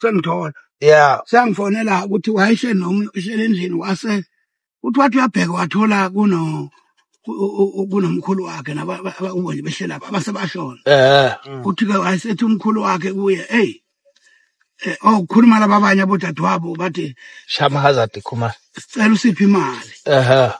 sengithola. Yeah. Sangifonela ukuthi wayeshe nomunye uhlele endlini wase uthi wathi uyabheka wathola kunomkhulu wakhe nababonye behlela abasebashona. Uthi ke wayesethi umkhulu wakhe kuye hey ukukhuluma labanye abodadewabo bathi Shama Hazard khuma. Sicela usiphi imali.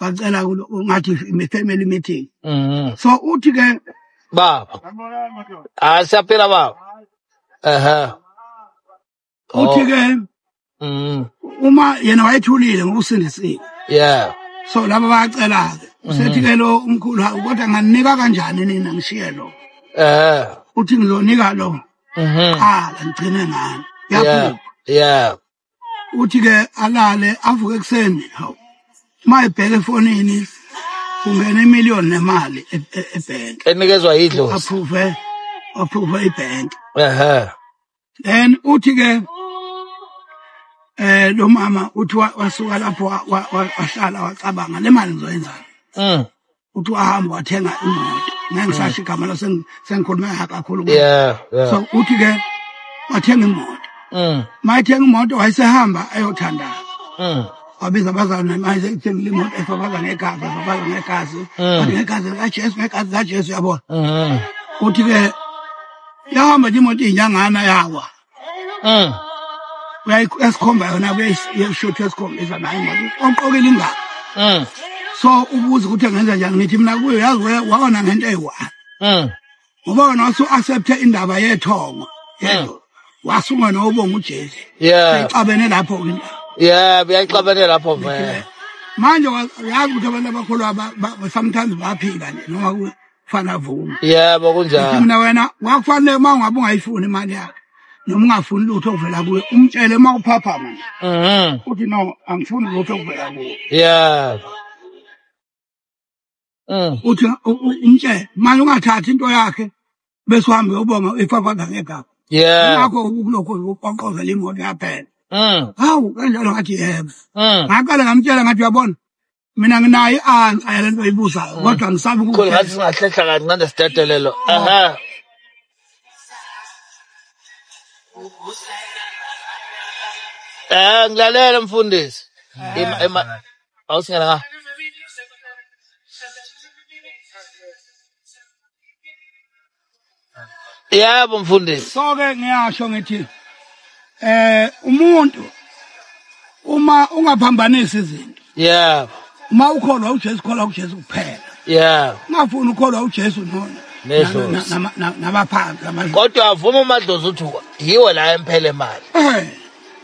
Bacela ngathi family meeting. So uthi ke Baba. Siyaphila baba. Uthi ke uma yena wayethulile ngokusindisile. Yeah. So laba bayacela ke. Usethi ke lo umkhulu kodwa nganika kanjani nina ngishiye lo. Uthi ngizonika lo. Ngigcine ngani. Yeah. Uthi ke alale avuke ekseni. Mayibheke efonini kungena imiliyoni nemali ebank. Enikezwa yidlozi. Approve ibank. Then uthi ke lo mama uthi wasuka lapho wahlala wacabanga le mali ngizoyenzani. Uthi wahamba wathenga imoto. Ngeke ngisasho igama lo sengikhuluma kakhulu. Yeah. So uthi ke wathenga imoto. Mayithenga imoto wayesehamba ayothandaza. Wabiza abazalwane manje ithengile imoto efafaza ngegazi. Ngegazi kaJesu yabona. Uthi ke yahamba nje imoto inyangana yawa. Uyayisikhomba yona kuyeshotha esikhombisa nayo imoto. Onqokela ingalo. So ubuza ukuthi ngenza njani ngithi mina kuyo yazi waona ngento eyi1. Ngoba wena wasu accept indaba yethongo. Yebo. Wasunga nobonga uJesu. Yeah. Ixabene lapho ke. Yeah, beyayixabene lapho vele. Manje yazi ukuthi abantu abakholwa sometimes baphila nje noma kufana vuma. Yebo kunjalo. Mina wena wakufanele mangabe ungayifuni imali yakhe. Noma ungafuni lutho ovela kuwe umtshele mawuphapha manje. Uthi no angifuni lutho ovela kuwe. Yeah. Uthi umtshele manje ungathathi into yakhe bese uhambe ubonga efafaza ngegaba. Yeah. Ngakho kulokho uqoqozela imoto yaphela. Hawu kanjalo ngathi yebo. Ngaqala ngamtshela ngathi uyabona mina nginayo i-answer yalento oyibuzayo kodwa ngisabi ukuthi ngathi singahlehla kancane sidedelelo. Ngilalela mfundisi. Awusingena nga. Yebo mfundisi. So ke ngiyasho ngithi umuntu uma ungaphambanisi izinto. Yeah. Uma ukholwa uJesu kholwa uJesu kuphela. Yeah. Ungafuni ukholwa uJesu nona. Nabaphansi amazwi. Kodwa avuma amadlozi uthi yiwo la emphele imali.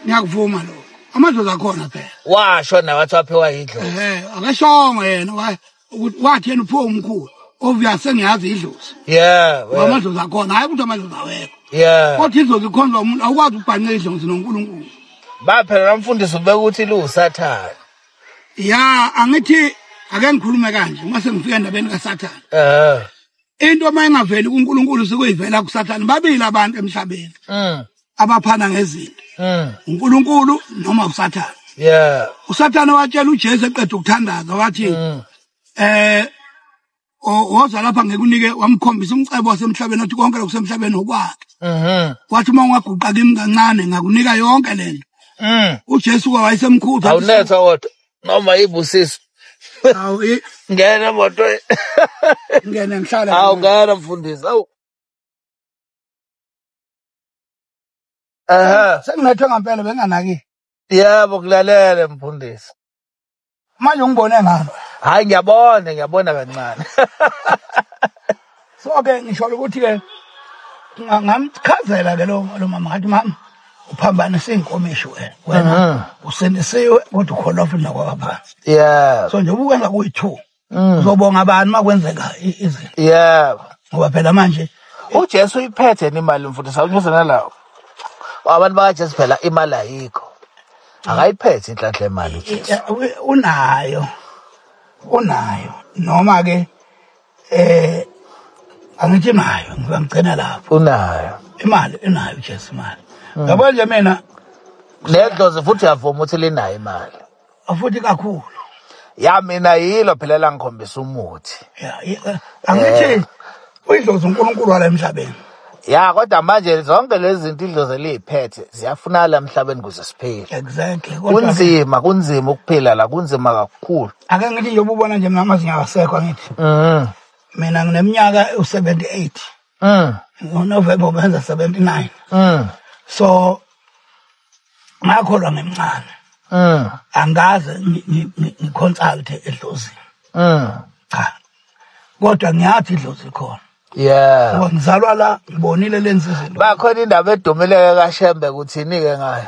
Ngiyakuvuma lokho. Amadlozi akhona phela. Washo na wathi waphiwa idlozi. Akashongo yena wathi yena uphiwe umkhulu. Obvious sengiyazi idlozi. Yeah. Amadlozi akhona hayi ukuthi amadlozi awekho. Yeah. Kodwa idlozi ikhonzwa umuntu awukwazi ukubhanqa idlozi noNkulunkulu. Baphela namfundisi ubeka ukuthi lusathana. Ya angithi ake ngikhulume kanje mase ngifika endabeni kaSathane. Into uma ingaveli kuNkulunkulu sikuyivela kuSathane babili abantu emhlabeni. Abaphana ngezinto. uNkulunkulu noma uSathane. Yeah. uSathane watshela uJesu eqeda ukuthandaza wathi woza lapha ngekunike wamkhombisa umcebo wasemhlabeni othi konke lokusemhlabeni okwakhe. Wathi uma ungaguqa kimi kancane ngakunika yonke lento. uJesu wayesemkhulu. Awunetha kodwa noma ibusiso. Awu ngena moto. Ngene ngihlala. Awu ngena mfundisi. Awu. Senginethwe ngempela benganaki. Yebo kulalele mfundisi. Manje ungibone ngalo. Hayi ngiyabona kancane. So ke ngisho ukuthi ke ngamchazela ke lo mama ngathi mama uphambanisa inkomishi wena usendisiwe kodwa ukholwa futhi nakwabaphansi. Yeah. So nje ukwenza kuyi2 uzobonga abantu makwenzeka izinto. Yeah. Ngoba phela manje uJesu uyiphethe imali mfundisi awunyuze nalawo. Abantu bakaJesu phela imali ayikho. Akayiphethe inhlanhla yemali uJesu. Unayo noma ke angithi nayo ngicela lapho. Unayo imali enayo uJesu imali. Yabo nje mina nedlozi futhi yavuma ukuthi linayo imali. Afuthi kakhulu. Ya mina yilo phela la ngikhombisa umuthi. Angithi uyidlozi uNkulunkulu wala emhlabeni. Ya kodwa manje zonke lezi zinto idlozi eliphethe ziyafuna la emhlabeni kuze siphile. Exactly. Kunzima ukuphila la, kunzima kakhulu. Ake ngithi nje ubona nje mina amazinga awasekho ngithi. Mina ngineminyaka u78. NgoNovember benza 79. So ngakholwa ngemncane. Angaze ngiconsult edlozini. Cha. Kodwa ngiyathi idlozi khona. Yeah. Ngoba ngizalwa la ngibonile lenzi izinto. Bakhona indaba edumile kaShembe ukuthini ke ngayo.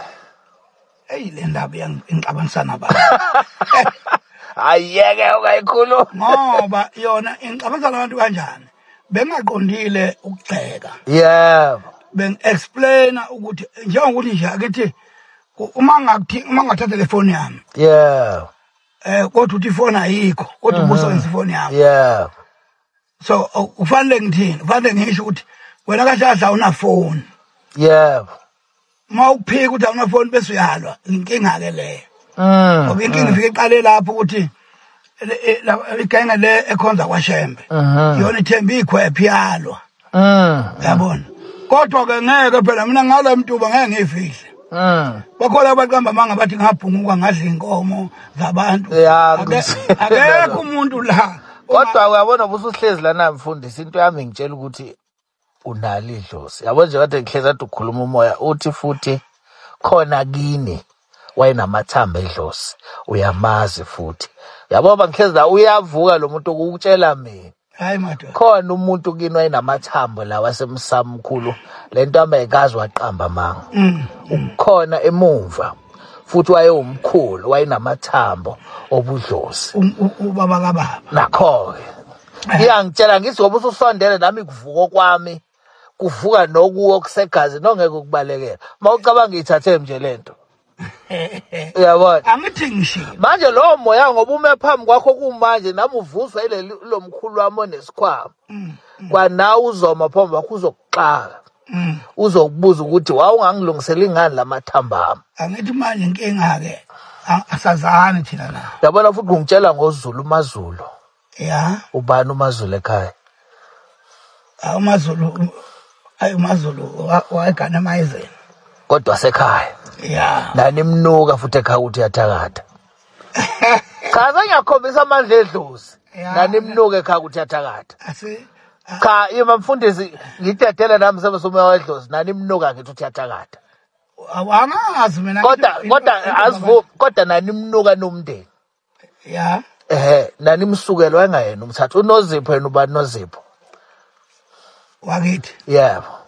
Hey le ndaba ingixabanisa nabantu. Ayeke ukayikhulu. Ngoba yona ingixabanisa nabantu kanjani? Bengaqondile ukugxeka. Yeah. Explainer ukuthi njengokuthi nje akithi uma ngathatha le phone yami. Yeah. Kodwa uthi phone ayikho, kodwa ubusebenzisa phone yami. Yeah. So ufanele ngithini? Ufanele ngisho ukuthi wena kahle una phone. Yeah. Mawuphika ukuthi awuna phone bese uyalwa, inkinga ke leyo. Ngoba inkinga ifike iqale lapho ukuthi igenge le ekhonza kwaShembe. Yona ithemba ikhwephi yalwa. Yabona. Kodwa ke ngeke phela mina ngala mntuba ngeke ngifihle. Bakhona abaqamba manga bathi ngabhunguka ngadla inkomo zabantu. Akekho umuntu la. Kodwa uyabona ubusuhlezi lana mfundisi into yami ngitshela ukuthi unalo idlozi. Yabo nje kade ngihlezi ade ukukhuluma umoya uthi futhi khona kini wayinamathamba edlozi. Uyamazi futhi. Yabo bangihlezi la uyavuka lo muntu ukutshela mina. Hayi madoda. Khona umuntu kini wayinamathambo la wasemsamkhulu lento amayikazi waqamba manga. Ukhona emumva. Futhi waye umkhulu wayinamathambo obudlozi. Ubaba kababa. Nakho ke. Ngiyangitshela ngithi ngoba ususondele nami kuvuka kwami kuvuka nokuwo kusegazi nongeke ukubalekela. Mawucabanga ngithathe nje lento. Uyabona? Angithi ngishilo. Manje lo moya ngoba ume phambi kwakho kumanje nami uvuswa ile lo mkhulu wami onesikhwama. Kwanawo uzoma phambi kwakho uzokuxaka. Uzokubuza ukuthi wawungangilungisela ingani lamathamba ami. Angithi manje inkinga ke asazani thina la. Yabona futhi ungitshela ngoZulu uMaZulu. Yeah. Ubani uMaZulu ekhaya? uMaZulu uMaZulu wayegana emayizeni. Kodwa sekhaya. Yeah. Nani mnuka futhi ekhaya ukuthi yathakatha. Chaza ngiyakhombisa amandla edlozi. Nani mnuka ekhaya ukuthi yathakatha. Cha yima mfundisi ngidedela nami sebesomoya wedlozi nani mnuka ngithi uthi yathakatha. Awangazi mina. Kodwa nani mnuka nomndeni. Yeah. Nani msukelo wayengayena umthatha uNozipho yena ubani Nozipho. Wakithi. Yebo.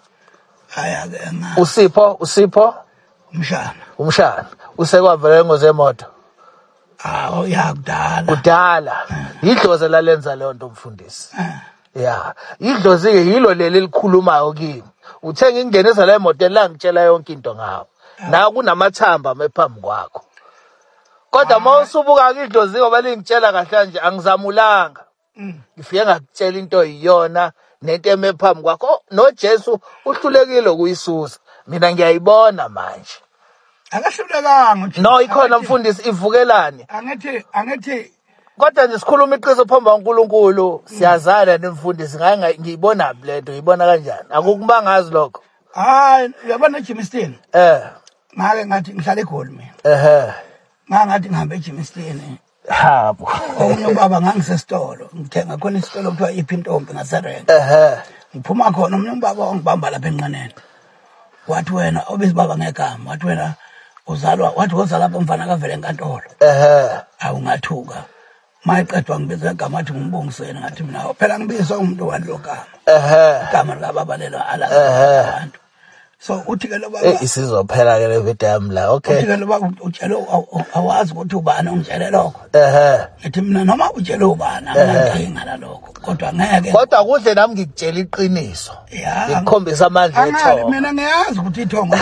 Ayake Usipho umshana usekwavela ngozemoto. Kudala idlozi lalenza leyo nto umfundisi. Yeah, idlozi ke yilo leli likhulumayo kimi. Uthe ngingenisa le moto la ngitshela yonke into ngawo. Na kunamathamba mephambi kwakho. Kodwa mawusubuka ke idlozi ngoba lingitshela kahle nje angizamulanga. Ngifike ngakutshela into iyona nento emephambi kwakho. NoJesu uhlulekile ukuyisusa. Mina ngiyayibona manje. Akahlulekanga. No ikhona mfundisi ivukelani. Angithi kodwa nje sikhuluma iqiniso phambi kwaNkulunkulu siyazana nemfundisi ngiyibona lento ngiyibona kanjani akukubangazi lokho. Hayi uyabona eJimston. Ngake ngathi ngihlala eGoli mina. Ngathi ngihambe eJimston. Habo. Omunye ubaba ngangisesitolo ngithenga khona isitolo kuthiwa iPhintombi ngaseRand. Ngiphuma khona omunye ubaba ongibamba lapha enqaneni. Wathi wena obizibaba ngegama wathi wena uzalwa wathi wozala lapha mfana kavele enkantolo. Awungathuka. Mayiqedwa ngibiza igama athi ngibongisene ngathi mina phela ngibizwa umuntu walelo gama. Igama lababa lelo ala abantu. So uthi ke lo baba isizophela ke le video yami la. Okay. Uthi ke lo baba utshela awazi ukuthi ubani ongitshele lokho. Ngithi mina noma utshela ubani anginankinga nalokho. Kodwa ngeke. Kodwa kuhle nami ngikutshela iqiniso. Ngikukhombisa amandla ethongo. Mina ngiyazi ukuthi ithongo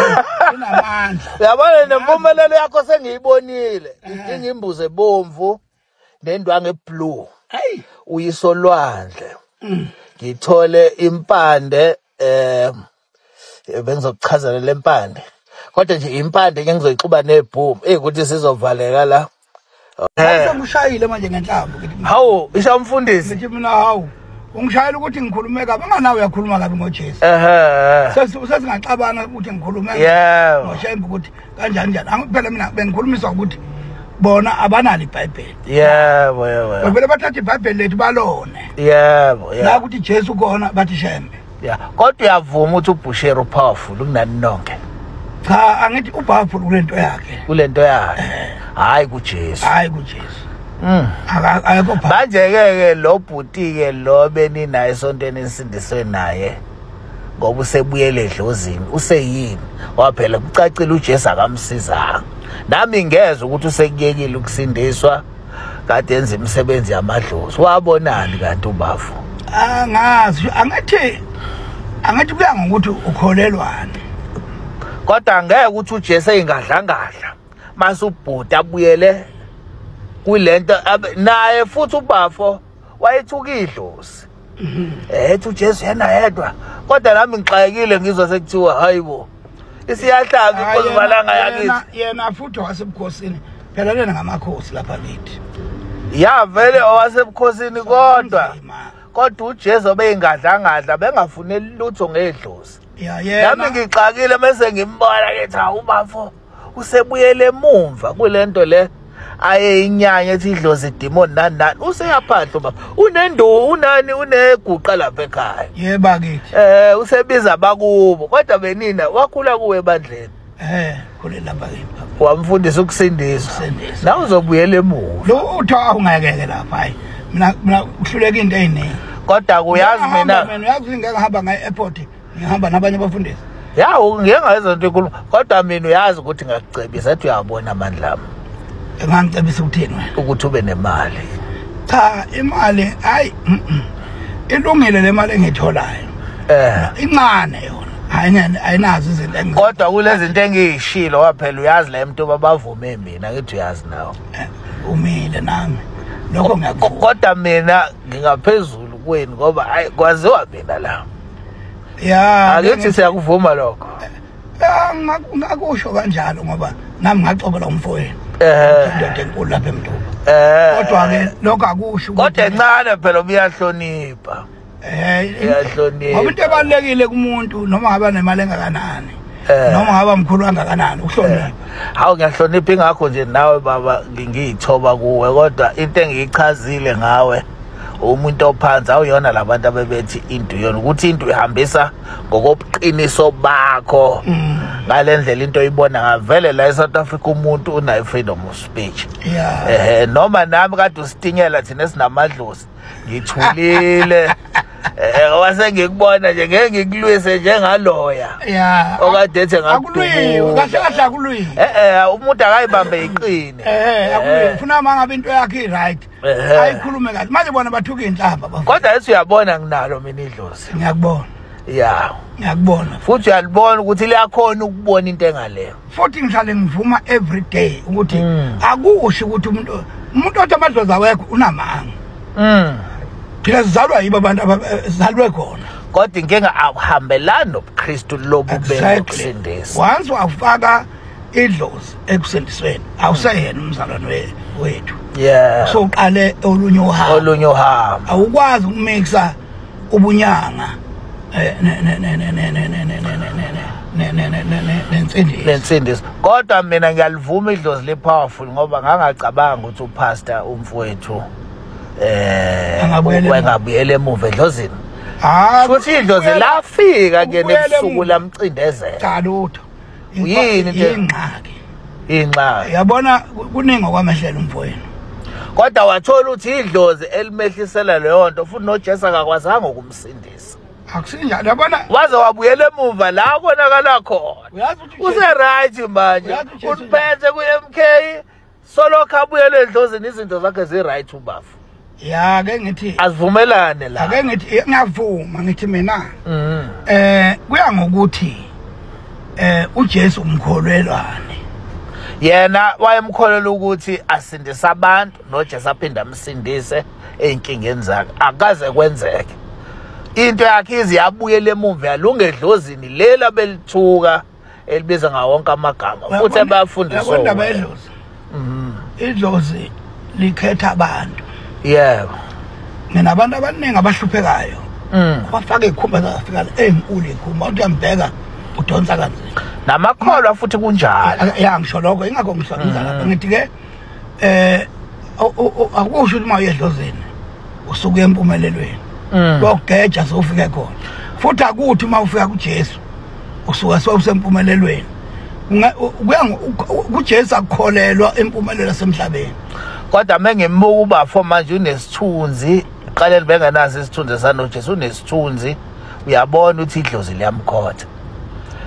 inamandla. Uyabona nempumelelo yakho sengiyibonile. Ingimbuze bomvu nendwangu eblue. Hey, uyisolwandle. Ngithole impande bengizokuchazela lempande. Kodwa nje impande ngizoyixuba nebhoom ukuthi sizovaleka la. Ngishayile manje ngenhlamvu ngithi hawu isha umfundisi. Ngithi mina hawu ungishayela ukuthi ngikhulume kabi anganawe uyakhuluma kabi ngoJesu sesingaxabana ukuthi ngikhulume ngoShembe ukuthi kanjani njani phela mina bengikhulumiswa ukuthi bona abanali iBhayibheli yebo vele bathatha iBhayibheli lethu balone la ukuthi Jesu khona bathi Shembe kodwa uyavuma ukuthi uBushera upowerful kunani nonke cha angithi upowerful kulento yakhe hayi kuJesu akekho manje ke lo bhuti ke lo beninaye esontweni insindiswe naye ngoba usebuyele edlozini useyini waphela kucacile uJesu akamsizanga nami ngeze ukuthi usekuyekile ukusindiswa kade enza imisebenzi yamadlozi wabonani kanti ubafu angazi angathi kuya ngokuthi ukholelwane kodwa angeke ukuthi uJesu engadlangadla mase ubhuti abuyele kulento naye futhi ubafo wayethuka idlozi ethi uJesu yena yedwa kodwa nami ngixakekile ngizwa sekuthiwa hayibo isiyahlaba izimalanga yakithi yena futhi wasebukhosini phela lena ngamakhosi lapha kithi vele owasebukhosini kodwa uJesu beyingadlangadla bengafuneli lutho ngedlozi nami ngixakile bese ngimbona kethi ubafo usebuyele emumva kulento le aye inyanya ethi idlozi demon nani useyaphandle baba uneguqa lapha ekhaya yeba kithi usebiza bakubo kodwa benina wakhula kuwe ebandleni khule lapha kimi wamfundisa ukusindiswa na uzobuyela emuva lo uthawa ungayekeke lapha hayi mina uhluleka into eyiningi kodwa kuyazi mina uyazi ngeke ngihamba nge-airport ngihamba nabanye abafundisi ngeke ngayenza into enkulu kodwa mina uyazi ukuthi ngakucebisa ethi uyabona amandla ami engangicebisa ukuthini wena ukuthi ube nemali cha imali hayi ilungile le mali engitholayo incane yona ayinazo izinto kodwa kulezi zinto engiyishilo waphela uyazi la umuntu babavume mina ngithi uyazi nawo umile nami lokho ngiyakuzwa kodwa mina ngingaphezulu kweni ngoba hayi kwaziwa mina la akithi siyakuvuma lokho ngakusho kanjalo ngoba nami ngaxoxela umfowenu ndoda enkulu lapha eMduba kodwa ke lokho akusho kodwa encane phela uyahlonipha ngoba into ebalekile kumuntu noma ngaba nemali engakanani noma ngaba mkhulu kangakanani ukuhlonipha hawu ngiyahlonipha ingakho nje nawe baba ngiyithoba kuwe kodwa into engiyichazile ngawe umuntu ophansi awuyona labantu abebethi into yona ukuthi into ihambisa ngokobuqiniso bakho ngalendlela into oyibona ngavele la eSouth Africa umuntu unayo freedom of speech noma nami kade usitingela thina sinamadlozi ngithulile wase ngikubona nje ngeke ngikulwise njengaloya okade ethe ngakuliwe kahle akuliwe umuntu akayibambe iqine akuliwe ufuna mangabe into yakhe right ayikhulume kahle manje bona bathuka inhlamba kodwa ethi uyabona nginalo mina idlozi ngiyakubona ngiyakubona futhi uyalibona ukuthi liyakhona ukubona into engaleyo futhi ngihlale ngivuma every day ukuthi akusho ukuthi umuntu othi amadlozi awekho unamanga phela sizalwa yibo abantu abazalwe khona kodwa inkinga akuhambelani nobuKristu lobu bekusindisa once wafaka idlozi ekusindisweni awuseyena umzalwane wethu so uqale olunye uhambo awukwazi ukumixa ubunyanga nensindiso kodwa mina ngiyalivuma idlozi le powerful ngoba ngangacabanga ukuthi upastor umfowethu angabuyele emuva edlozini futhi idlozi lafika ke nebusuku lamcindezela cha lutho yini ingxaki yabona kuningi okwamehlela umfowenu kodwa wathola ukuthi idlozi elimehlisela leyo nto futhi noJesu akakwazanga ukumsindisa akusinjalo yabona waze wabuyela emuva la konakala khona use right manje uphethe ku-MK solokho abuyele edlozini izinto zakhe zi-right ubafu ke ngithi asivumelane la ake ngithi ngiyavuma ngithi mina kuya ngokuthi uJesu umkholelwane yena wayemkholela ukuthi asindise abantu noJesu aphinde amsindise einkingeni zakhe akaze kwenzeke into yakhe iziyabuyela emuva yalunga edlozini lela belithuka elibiza ngawonke amagama futhi abafundiswa kodwa edlozi idlozi likhetha abantu Nginabantu abaningi abahluphekayo. Bafaka ikhumba zafika enkulu ikhumba uthi uyambheka udonsa kanzima. Namakholwa futhi kunjalo. Ya ngisho lokho ingakho ngisho lapha ngithi ke akusho ukuthi mayedlozeni usuku empumelelweni. Logeja sofike khona. Futhi akuthi mawufika kuJesu usuka sewusempumelelweni. kuJesu akukholelwa empumelelo yasemhlabeni. Kodwa mengimbuka uba for manje unesithunzi, qale bengenazi isithunzi sanoJesu unesithunzi, uyabona ukuthi idlozi liyamkhotha.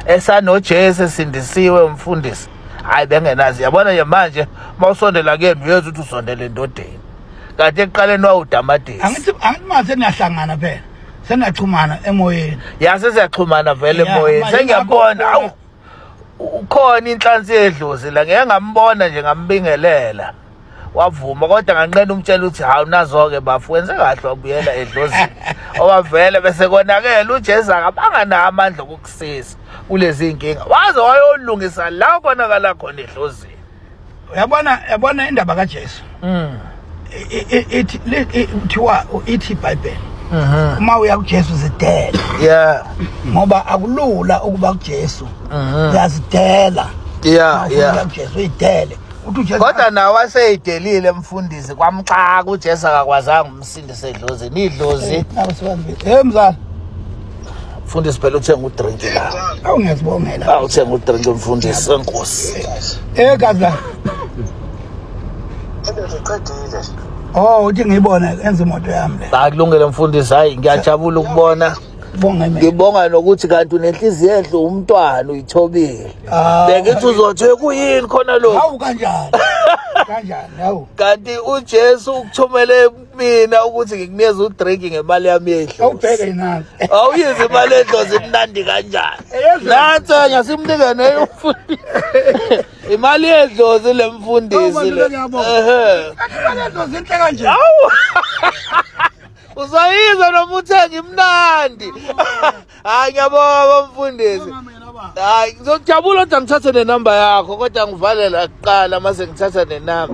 EsanoJesu esindisiwe umfundisi, hayi bengenazi, yabona nje manje mawusondela kuyena uyezwa ukuthi usondele endodeni. Kanti ekuqaleni wawudamadesi. Angithi mase niyahlangana phela. Seniyachumana emoyeni. Yase siyaxhumana vele emoyeni. Sengiyabona awu ukhona inhlansi yedlozi la ngeke ngambona nje ngambingelela. Wavuma kodwa nganqena umtshela ukuthi hawu nazo ke bafu wenze kahle wabuyela edlozini. Owavele bese konakela uJesu akabanga na amandla okukusisa kulezi inkinga. Waze wayolungisa la konakala khona edlozini. Yabona indaba kaJesu. Ithi iBhayibheli. Uma uya kuJesu zidela. Yeah. Ngoba akulula ukuba kuJesu. Uyazidela. Yeah. kuJesu uyidele. Kodwa nawe waseyidelile mfundisi kwamxaka uJesu akakwazanga umsindise edlozini. Idlozi. Mzala. Mfundisi phela uthenga udrink la. Awungiyazibongela. Uthenga udrink mfundisi senkosi. Gaza. Uthi ngiyibona enza imoto yami le. Akulungele mfundisi, hayi ngiyajabula ukubona. Ngibonga nokuthi kanti unenhliziyo enhle umntwana uyithobile. Bengithi uzothwe kuyini khona lokho. Hawu kanjani? Kanjani hawu. Kanti uJesu ukuthumele mina ukuthi ngikunikeze udrink ngemali yami yedlozi. Awubheke nansi. Awuyizi imali yedlozi imnandi kanjani? Nansi ngasimnika nayo umfundisi. Imali yedlozi lemfundisi le. Imali yedlozi inhle kanje. Awu. Uzoyiza noma uthenga imnandi. Hayi ngiyabonga mfundisi. Hayi ngizojabula ukuthi ngithathe nenamba yakho kodwa ngivalela kuqala mase ngithatha nenamba.